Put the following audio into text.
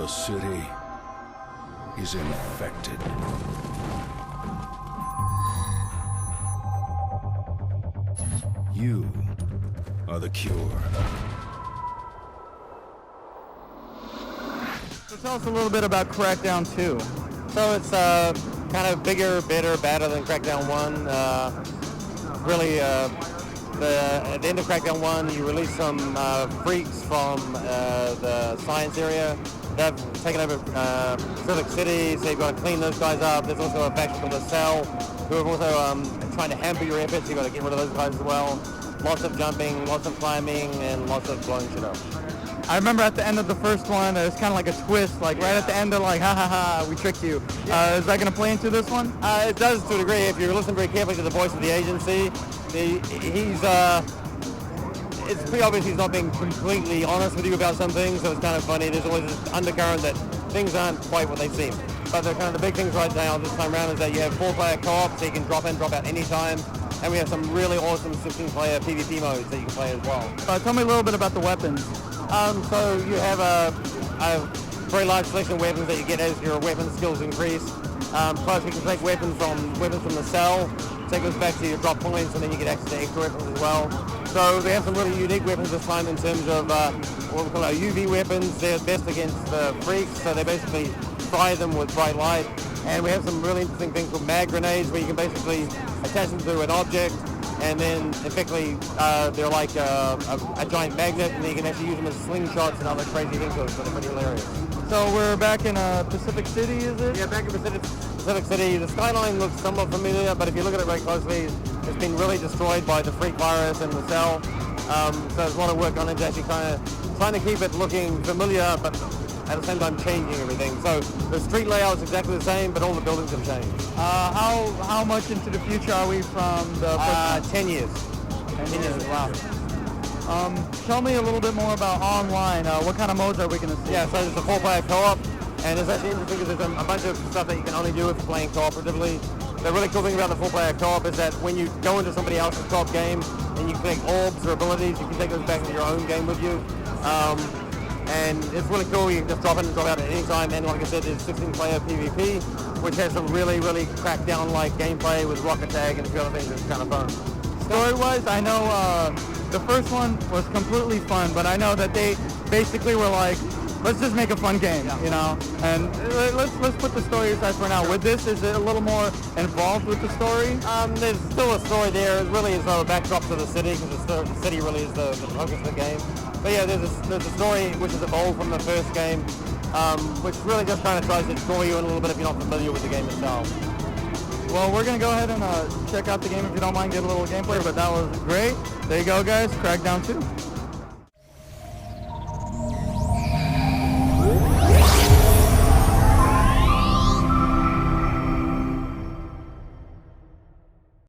The city is infected. You are the cure. So tell us a little bit about Crackdown 2. So it's kind of bigger, better, badder than Crackdown 1. Really, at the end of Crackdown 1, you release some freaks from the science area. They've taken over Civic City, so you've got to clean those guys up. There's also a faction called the Cell, who are also trying to hamper your efforts. You've got to get rid of those guys as well. Lots of jumping, lots of climbing, and lots of blowing shit up. I remember at the end of the first one, it was kind of like a twist, like right at the end they're like, ha ha ha, we tricked you. Is that going to play into this one? It does to a degree. If you listen very carefully to the voice of the agency, it's pretty obvious he's not being completely honest with you about some things, so it's kind of funny. There's always this undercurrent that things aren't quite what they seem. But the kind of the big things right now this time around is that you have 4-player co-op, so you can drop in, drop out anytime. And we have some really awesome 16-player PvP modes that you can play as well. Tell me a little bit about the weapons. So you have a very large selection of weapons that you get as your weapon skills increase. Plus you can take weapons from the cell, take those back to your drop points, and then you get access to extra weapons as well. So they have some really unique weapons this time in terms of what we call our UV weapons. They're best against the freaks, so they basically fry them with bright light. And we have some really interesting things called mag grenades, where you can basically attach them to an object, and then effectively they're like a giant magnet, and you can actually use them as slingshots and other crazy things, so they're pretty hilarious. So we're back in Pacific City, is it? Yeah, back in Pacific City. The skyline looks somewhat familiar, but if you look at it very closely, it's been really destroyed by the freak virus and the cell. So there's a lot of work on it to actually kind of trying to keep it looking familiar, but at the same time changing everything. So the street layout is exactly the same, but all the buildings have changed. How much into the future are we from the first 10 years. 10 years, wow. Tell me a little bit more about online. What kind of modes are we going to see? Yeah, so there's a 4-player co-op, and it's actually interesting because there's a bunch of stuff that you can only do if you're playing cooperatively. The really cool thing about the 4-player co-op is that when you go into somebody else's co-op game and you collect orbs or abilities, you can take those back into your own game with you. And it's really cool. You can just drop in and drop out at any time. And like I said, there's 16-player PvP, which has some really, really Crackdown-like gameplay with rocket tag and a few other things that's kind of fun. Story-wise, I know the first one was completely fun, but I know that they basically were like, let's just make a fun game, you know? And let's put the story aside for now. With this, is it a little more involved with the story? There's still a story there. It really is a backdrop to the city, because the city really is the focus of the game. But yeah, there's a story which has evolved from the first game, which really just kind of tries to draw you in a little bit if you're not familiar with the game itself. Well, we're going to go ahead and check out the game if you don't mind, get a little gameplay, but that was great. There you go, guys. Crackdown 2.